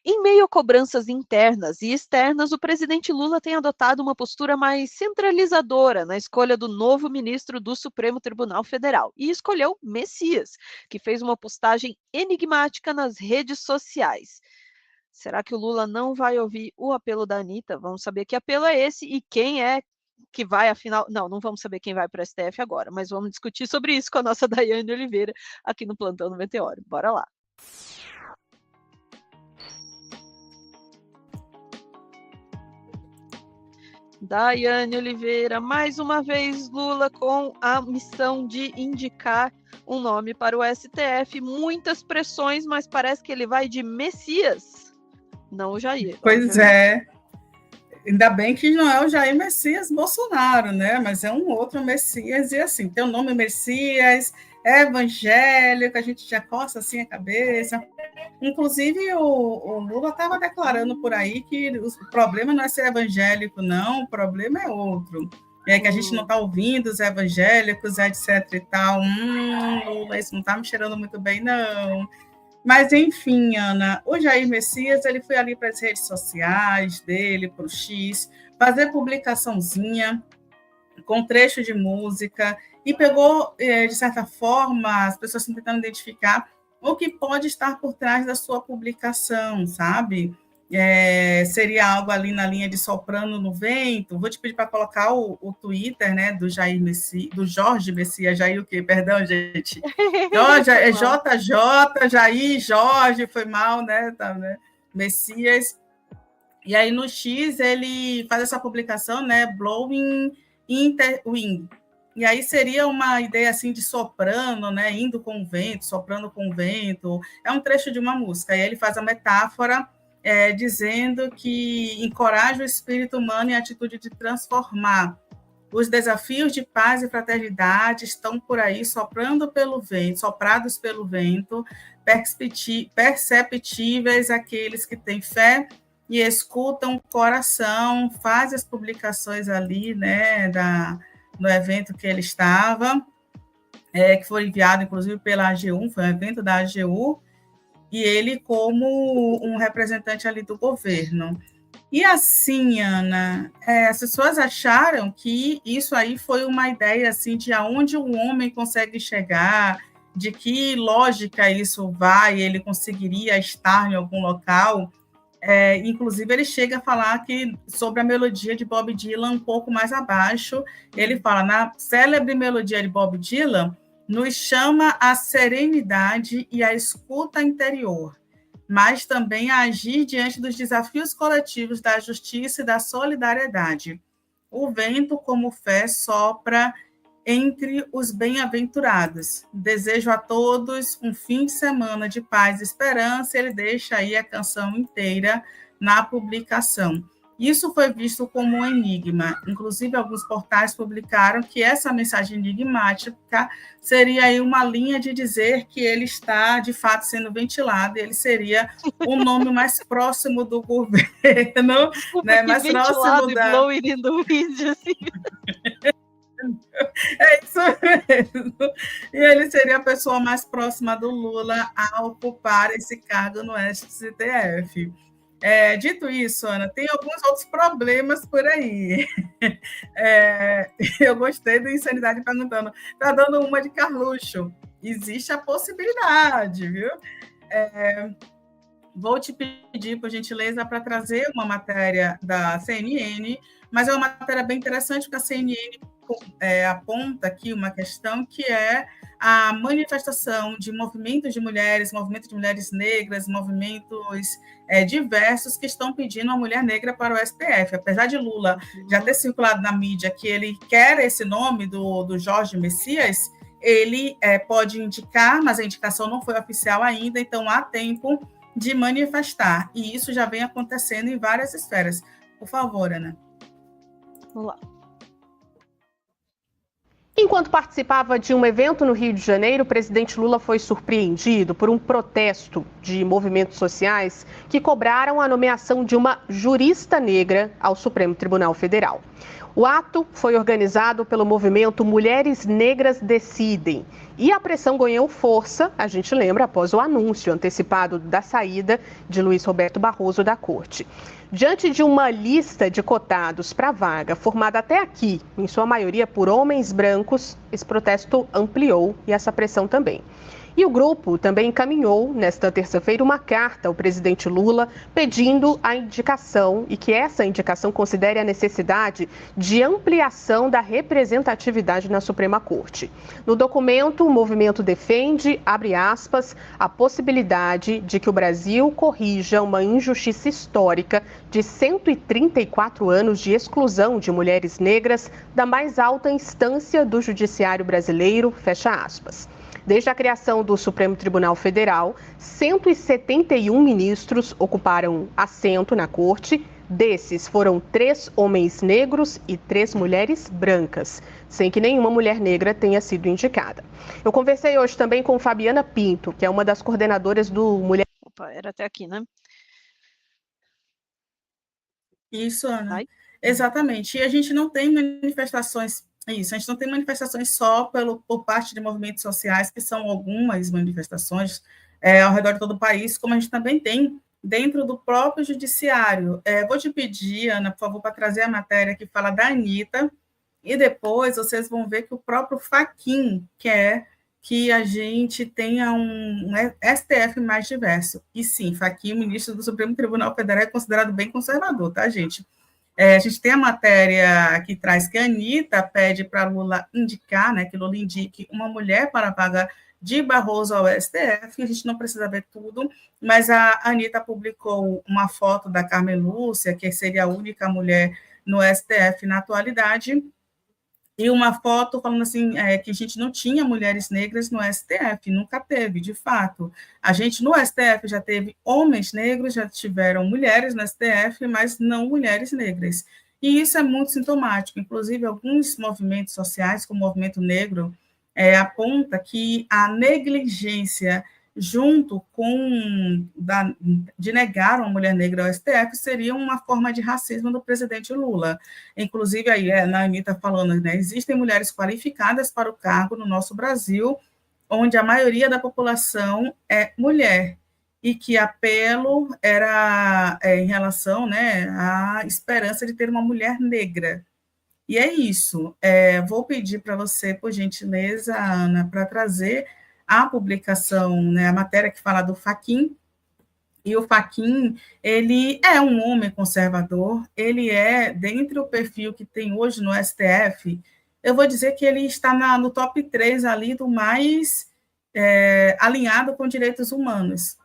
Em meio a cobranças internas e externas, o presidente Lula tem adotado uma postura mais centralizadora na escolha do novo ministro do Supremo Tribunal Federal e escolheu Messias, que fez uma postagem enigmática nas redes sociais. Será que o Lula não vai ouvir o apelo da Anitta? Vamos saber que apelo é esse e quem é que vai, afinal. Não, não vamos saber quem vai para o STF agora, mas vamos discutir sobre isso com a nossa Daiane Oliveira aqui no Plantão do Meteoro. Bora lá. Daiane Oliveira, mais uma vez Lula com a missão de indicar um nome para o STF. Muitas pressões, mas parece que ele vai de Messias, não o Jair. Pois é. Ainda bem que não é o Jair Messias Bolsonaro, né? Mas é um outro Messias, e assim, tem o nome Messias, é evangélico, a gente já coça assim a cabeça. Inclusive, o Lula estava declarando por aí que o problema não é ser evangélico, não, o problema é outro. É que a gente não está ouvindo os evangélicos, etc. e tal. Lula, isso não está me cheirando muito bem, não. Mas, enfim, Ana, o Jair Messias ele foi ali para as redes sociais dele, para o X, fazer publicaçãozinha com trecho de música e pegou, de certa forma, as pessoas estão tentando identificar o que pode estar por trás da sua publicação, sabe? Seria algo ali na linha de soprando no vento. Vou te pedir para colocar o Twitter, né, do Jair Messias, do Jorge Messias, Jair o quê? Perdão, gente. Jorge, é JJ, Jair, Jorge, foi mal, né? Tá, né? Messias. E aí no X ele faz essa publicação, né? Blowing Interwind. E aí seria uma ideia assim de soprano, né? Indo com o vento, soprando com o vento. É um trecho de uma música. E aí ele faz a metáfora dizendo que encoraja o espírito humano em atitude de transformar. Os desafios de paz e fraternidade estão por aí soprados pelo vento, perceptíveis àqueles que têm fé e escutam o coração. Faz as publicações ali, né, no evento que ele estava, que foi enviado, inclusive, pela AGU, foi um evento da AGU, e ele como um representante ali do governo. E assim, Ana, as pessoas acharam que isso aí foi uma ideia assim, de aonde o homem consegue chegar, de que lógica isso vai, ele conseguiria estar em algum local. Inclusive, ele chega a falar sobre a melodia de Bob Dylan um pouco mais abaixo. Ele fala, na célebre melodia de Bob Dylan, nos chama a serenidade e a escuta interior, mas também a agir diante dos desafios coletivos da justiça e da solidariedade. O vento, como fé, sopra entre os bem-aventurados. Desejo a todos um fim de semana de paz e esperança. Ele deixa aí a canção inteira na publicação. Isso foi visto como um enigma. Inclusive, alguns portais publicaram que essa mensagem enigmática seria aí uma linha de dizer que ele está, de fato, sendo ventilado, e ele seria o nome mais próximo do governo, né? Mais próximo da... Blowing in the wind, assim. É isso mesmo. E ele seria a pessoa mais próxima do Lula a ocupar esse cargo no STF. Dito isso, Ana, tem alguns outros problemas por aí. Eu gostei do Insanidade perguntando, está dando uma de Carluxo. Existe a possibilidade, viu? Vou te pedir, por gentileza, para trazer uma matéria da CNN, mas é uma matéria bem interessante, porque a CNN aponta aqui uma questão que é a manifestação de movimentos de mulheres negras, movimentos diversos que estão pedindo uma mulher negra para o STF. Apesar de Lula já ter circulado na mídia que ele quer esse nome do Jorge Messias, ele pode indicar, mas a indicação não foi oficial ainda, então há tempo de manifestar. E isso já vem acontecendo em várias esferas. Por favor, Ana. Vamos lá. Enquanto participava de um evento no Rio de Janeiro, o presidente Lula foi surpreendido por um protesto de movimentos sociais que cobraram a nomeação de uma jurista negra ao Supremo Tribunal Federal. O ato foi organizado pelo movimento Mulheres Negras Decidem e a pressão ganhou força, a gente lembra, após o anúncio antecipado da saída de Luiz Roberto Barroso da corte. Diante de uma lista de cotados para a vaga, formada até aqui, em sua maioria por homens brancos, esse protesto ampliou e essa pressão também. E o grupo também encaminhou, nesta terça-feira, uma carta ao presidente Lula pedindo a indicação e que essa indicação considere a necessidade de ampliação da representatividade na Suprema Corte. No documento, o movimento defende, abre aspas, a possibilidade de que o Brasil corrija uma injustiça histórica de 134 anos de exclusão de mulheres negras da mais alta instância do judiciário brasileiro, fecha aspas. Desde a criação do Supremo Tribunal Federal, 171 ministros ocuparam assento na corte. Desses, foram 3 homens negros e 3 mulheres brancas, sem que nenhuma mulher negra tenha sido indicada. Eu conversei hoje também com Fabiana Pinto, que é uma das coordenadoras do Mulher... Opa, era até aqui, né? Isso, Ana. Exatamente. E a gente não tem manifestações... Isso, a gente não tem manifestações só por parte de movimentos sociais, que são algumas manifestações ao redor de todo o país, como a gente também tem dentro do próprio judiciário. Vou te pedir, Ana, por favor, para trazer a matéria que fala da Anitta, e depois vocês vão ver que o próprio Fachin quer que a gente tenha um STF mais diverso. E sim, Fachin, ministro do Supremo Tribunal Federal, é considerado bem conservador, tá, gente? A gente tem a matéria que traz que a Anitta pede para Lula indicar, né, que Lula indique uma mulher para a vaga de Barroso ao STF. A gente não precisa ver tudo, mas a Anitta publicou uma foto da Carmen Lúcia, que seria a única mulher no STF na atualidade, e uma foto falando assim, que a gente não tinha mulheres negras no STF, nunca teve, de fato. A gente no STF já teve homens negros, já tiveram mulheres no STF, mas não mulheres negras. E isso é muito sintomático. Inclusive, alguns movimentos sociais, como o Movimento Negro, aponta que a negligência junto com de negar uma mulher negra ao STF seria uma forma de racismo do presidente Lula. Inclusive, aí, a Anitta falando, né, existem mulheres qualificadas para o cargo no nosso Brasil, onde a maioria da população é mulher, e que apelo era em relação, né, à esperança de ter uma mulher negra. E é isso. Vou pedir para você, por gentileza, Ana, para trazer a publicação, né, a matéria que fala do Fachin. E o Fachin, ele é um homem conservador, ele é, dentre o perfil que tem hoje no STF, eu vou dizer que ele está no top 3 ali do mais alinhado com direitos humanos.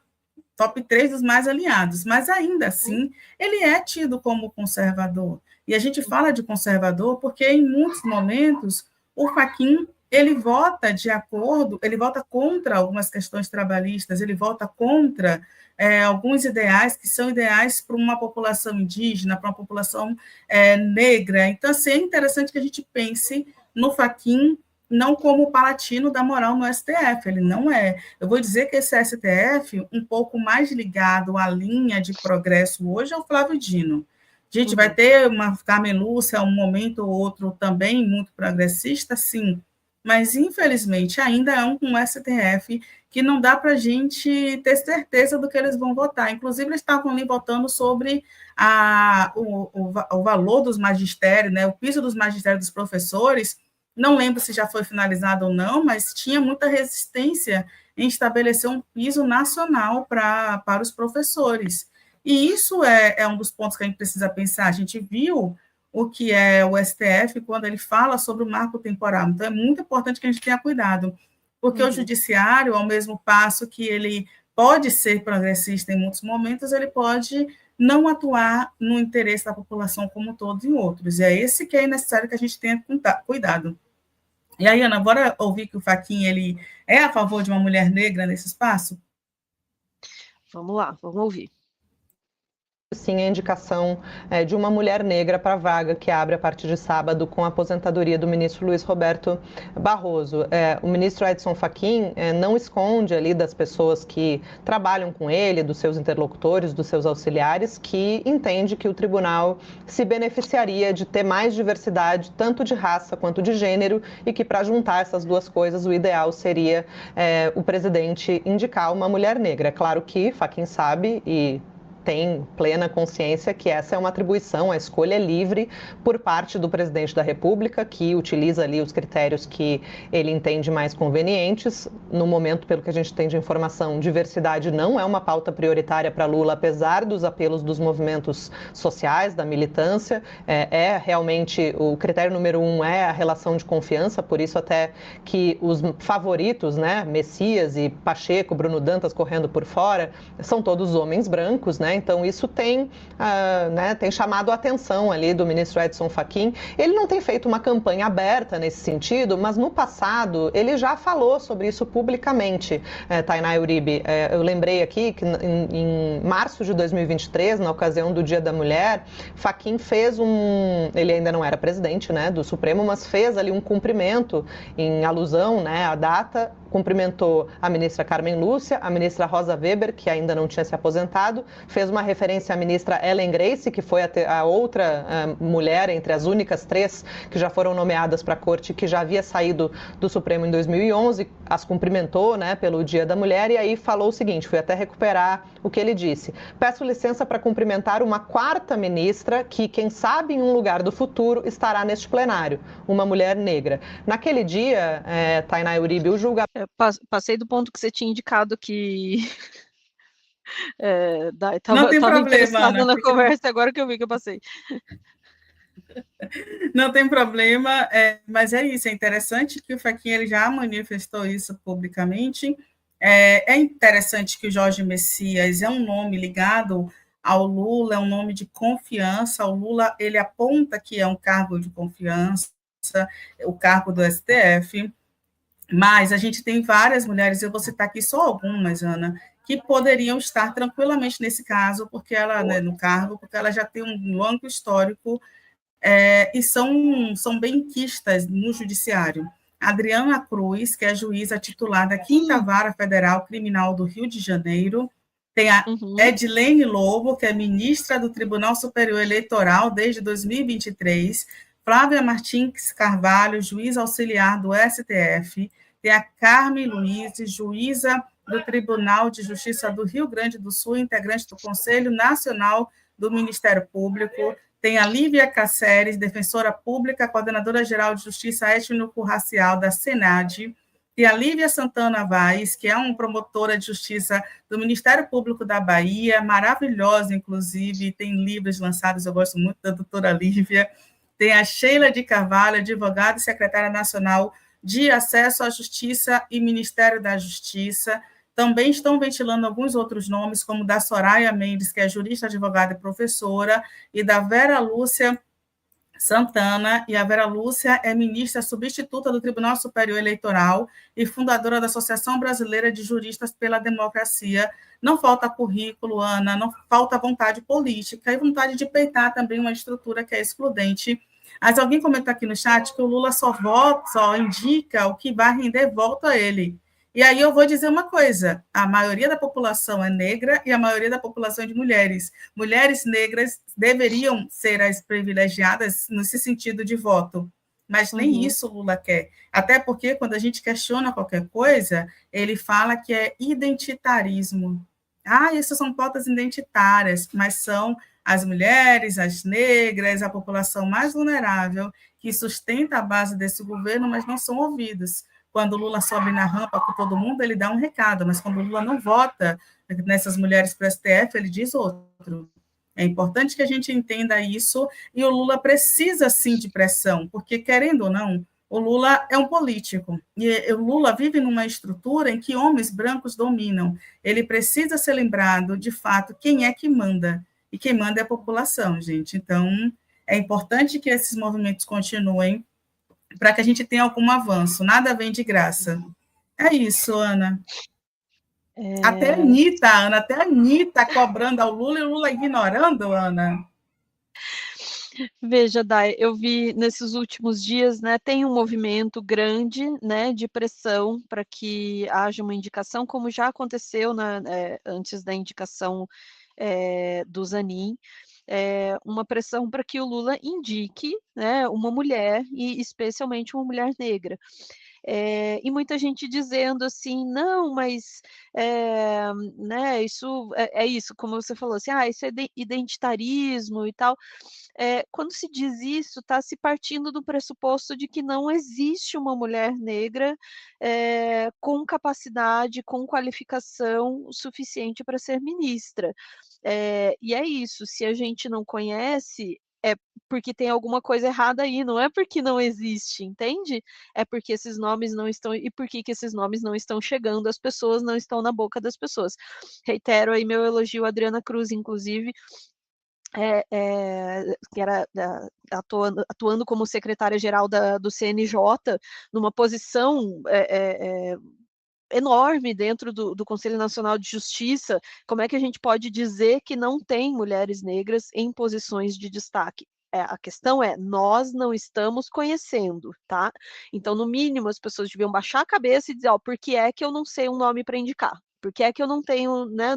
Top 3 dos mais alinhados, mas ainda assim, ele é tido como conservador. E a gente fala de conservador porque, em muitos momentos, o Fachin, ele vota de acordo, ele vota contra algumas questões trabalhistas, ele vota contra alguns ideais que são ideais para uma população indígena, para uma população negra. Então, assim, é interessante que a gente pense no Fachin não como o palatino da moral no STF, ele não é. Eu vou dizer que esse STF, um pouco mais ligado à linha de progresso hoje, é o Flávio Dino. A gente vai ter uma Carmen Lúcia, um momento ou outro também muito progressista, sim, mas infelizmente ainda é um STF que não dá para a gente ter certeza do que eles vão votar. Inclusive, eles estavam ali votando sobre o valor dos magistérios, né, o piso dos magistérios dos professores. Não lembro se já foi finalizado ou não, mas tinha muita resistência em estabelecer um piso nacional para os professores. E isso é um dos pontos que a gente precisa pensar. A gente viu o que é o STF quando ele fala sobre o marco temporal. Então, é muito importante que a gente tenha cuidado, porque o judiciário, ao mesmo passo que ele pode ser progressista em muitos momentos, ele pode não atuar no interesse da população como um todo em outros. E é esse que é necessário que a gente tenha cuidado. E aí, Ana, bora ouvir que o Fachin, ele é a favor de uma mulher negra nesse espaço? Vamos lá, vamos ouvir. sim a indicação de uma mulher negra para a vaga que abre a partir de sábado com a aposentadoria do ministro Luiz Roberto Barroso. O ministro Edson Fachin não esconde ali das pessoas que trabalham com ele, dos seus interlocutores, dos seus auxiliares, que entende que o tribunal se beneficiaria de ter mais diversidade, tanto de raça quanto de gênero, e que para juntar essas duas coisas o ideal seria o presidente indicar uma mulher negra. É claro que Fachin sabe e tem plena consciência que essa é uma atribuição, a escolha é livre por parte do presidente da República, que utiliza ali os critérios que ele entende mais convenientes. No momento, pelo que a gente tem de informação, diversidade não é uma pauta prioritária para Lula, apesar dos apelos dos movimentos sociais, da militância. Realmente o critério número 1 é a relação de confiança, por isso até que os favoritos, né, Messias e Pacheco, Bruno Dantas correndo por fora, são todos homens brancos, né? Então, isso tem chamado a atenção ali do ministro Edson Fachin. Ele não tem feito uma campanha aberta nesse sentido, mas no passado ele já falou sobre isso publicamente, Tainá Uribe. Eu lembrei aqui que em março de 2023, na ocasião do Dia da Mulher, Fachin fez ele ainda não era presidente, né, do Supremo, mas fez ali um cumprimento em alusão, né, à data, cumprimentou a ministra Carmen Lúcia, a ministra Rosa Weber, que ainda não tinha se aposentado, fez uma referência à ministra Ellen Grace, que foi a outra mulher entre as únicas 3 que já foram nomeadas para a corte, que já havia saído do Supremo em 2011, as cumprimentou, né, pelo Dia da Mulher, e aí falou o seguinte, fui até recuperar o que ele disse: peço licença para cumprimentar uma 4ª ministra que, quem sabe em um lugar do futuro, estará neste plenário, uma mulher negra. Naquele dia, Tainá Uribe, o julgamento... Passei do ponto que você tinha indicado que... Não tem tava problema, interessada Ana, na conversa, agora que eu vi que eu passei. Não tem problema, mas é isso, é interessante que o Fachin ele já manifestou isso publicamente. É interessante que o Jorge Messias é um nome ligado ao Lula, é um nome de confiança. O Lula ele aponta que é um cargo de confiança, o cargo do STF, mas a gente tem várias mulheres, eu vou citar aqui só algumas, Ana, que poderiam estar tranquilamente nesse caso, porque ela, né, no cargo, porque ela já tem um longo histórico e são benquistas no judiciário. Adriana Cruz, que é juíza titular da 5ª Vara Federal Criminal do Rio de Janeiro, tem a Edilene Lobo, que é ministra do Tribunal Superior Eleitoral desde 2023, Flávia Martins Carvalho, juíza auxiliar do STF, tem a Carmen Luiz, juíza do Tribunal de Justiça do Rio Grande do Sul, integrante do Conselho Nacional do Ministério Público, tem a Lívia Cáceres, defensora pública, coordenadora-geral de Justiça Étnico-Racial da SENAD, tem a Lívia Santana Vaz, que é uma promotora de justiça do Ministério Público da Bahia, maravilhosa, inclusive, tem livros lançados, eu gosto muito da doutora Lívia, tem a Sheila de Carvalho, advogada e secretária nacional de Acesso à Justiça e Ministério da Justiça. Também estão ventilando alguns outros nomes, como da Soraya Mendes, que é jurista, advogada e professora, e da Vera Lúcia Santana, e a Vera Lúcia é ministra substituta do Tribunal Superior Eleitoral e fundadora da Associação Brasileira de Juristas pela Democracia. Não falta currículo, Ana, não falta vontade política e vontade de peitar também uma estrutura que é excludente. Mas alguém comentou aqui no chat que o Lula só indica o que vai render voto a ele. E aí eu vou dizer uma coisa, a maioria da população é negra e a maioria da população é de mulheres. Mulheres negras deveriam ser as privilegiadas nesse sentido de voto, mas nem isso o Lula quer. Até porque, quando a gente questiona qualquer coisa, ele fala que é identitarismo. Isso são pautas identitárias, mas são as mulheres, as negras, a população mais vulnerável que sustenta a base desse governo, mas não são ouvidos. Quando o Lula sobe na rampa com todo mundo, ele dá um recado, mas quando o Lula não vota nessas mulheres para o STF, ele diz outro. É importante que a gente entenda isso, e o Lula precisa, sim, de pressão, porque, querendo ou não, o Lula é um político, e o Lula vive numa estrutura em que homens brancos dominam. Ele precisa ser lembrado, de fato, quem é que manda, e quem manda é a população, gente. Então, é importante que esses movimentos continuem, para que a gente tenha algum avanço. Nada vem de graça. É isso, Ana. Até a Anitta, Ana, até a Anitta cobrando ao Lula e o Lula ignorando, Ana. Veja, Dai, eu vi nesses últimos dias, né, tem um movimento grande, né, de pressão para que haja uma indicação, como já aconteceu antes da indicação do Zanin, uma pressão para que o Lula indique, né, uma mulher, e especialmente uma mulher negra. E muita gente dizendo assim, não, mas né, isso é isso, como você falou assim, isso é identitarismo e tal. Quando se diz isso, está se partindo do pressuposto de que não existe uma mulher negra com capacidade, com qualificação suficiente para ser ministra. E é isso, se a gente não conhece, é porque tem alguma coisa errada aí, não é porque não existe, entende? É porque esses nomes não estão. E por que esses nomes não estão chegando às pessoas, não estão na boca das pessoas? Reitero aí meu elogio à Adriana Cruz, inclusive, que era atuando como secretária-geral do CNJ, numa posição enorme dentro do Conselho Nacional de Justiça. Como é que a gente pode dizer que não tem mulheres negras em posições de destaque? A questão é, nós não estamos conhecendo, tá? Então, no mínimo, as pessoas deviam baixar a cabeça e dizer, por que é que eu não sei um nome para indicar? Por que é que eu não tenho, né,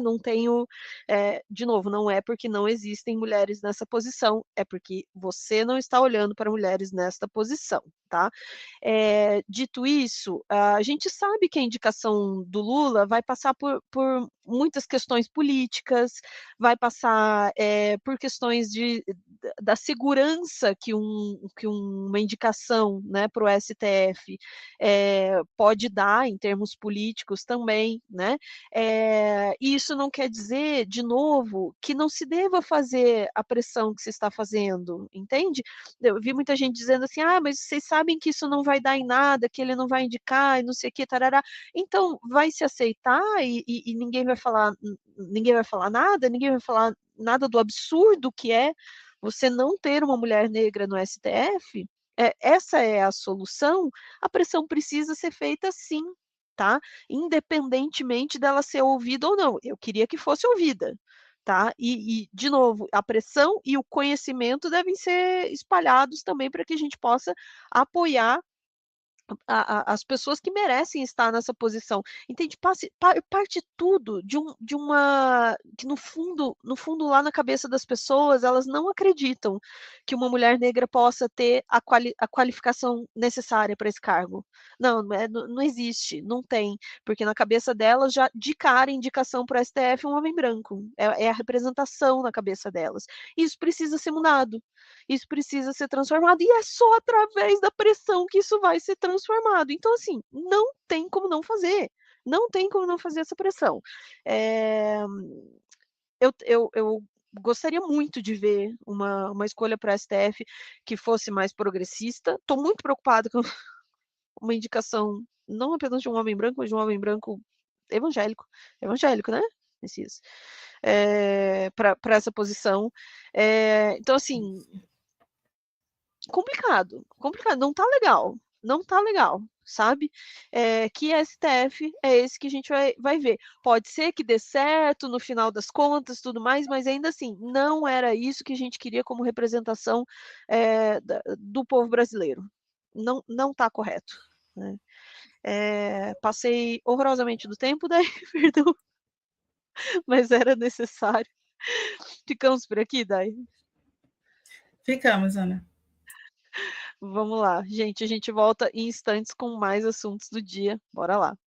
de novo, não é porque não existem mulheres nessa posição, é porque você não está olhando para mulheres nesta posição, tá? Dito isso, a gente sabe que a indicação do Lula vai passar por muitas questões políticas, vai passar por questões da segurança que uma indicação, né, para o STF pode dar em termos políticos também, né? E isso não quer dizer, de novo, que não se deva fazer a pressão que se está fazendo, entende? Eu vi muita gente dizendo assim, mas vocês sabem que isso não vai dar em nada, que ele não vai indicar e não sei o que, tarará. Então, vai se aceitar e ninguém vai falar nada, ninguém vai falar nada do absurdo que é você não ter uma mulher negra no STF? Essa é a solução? A pressão precisa ser feita sim, tá? Independentemente dela ser ouvida ou não. Eu queria que fosse ouvida, tá? De novo, a pressão e o conhecimento devem ser espalhados também para que a gente possa apoiar as pessoas que merecem estar nessa posição. Entende? Parte tudo de uma que no fundo lá na cabeça das pessoas, elas não acreditam que uma mulher negra possa ter a qualificação necessária para esse cargo. Não existe, não tem, porque na cabeça delas já de cara indicação para o STF um homem branco. É a representação na cabeça delas. Isso precisa ser mudado. Isso precisa ser transformado, e é só através da pressão que isso vai ser transformado. Então, assim, não tem como não fazer. Não tem como não fazer essa pressão. Eu gostaria muito de ver uma escolha para a STF que fosse mais progressista. Estou muito preocupada com uma indicação, não apenas de um homem branco, mas de um homem branco evangélico. Evangélico, né? Messias. Para essa posição. Então, assim, complicado, não tá legal, sabe? Que STF é esse que a gente vai ver. Pode ser que dê certo no final das contas, tudo mais, mas ainda assim, não era isso que a gente queria como representação do povo brasileiro. Não tá correto, né? Passei horrorosamente do tempo, daí, perdão, mas era necessário. Ficamos por aqui, Dai? Ficamos, Ana. Vamos lá, gente. A gente volta em instantes com mais assuntos do dia. Bora lá.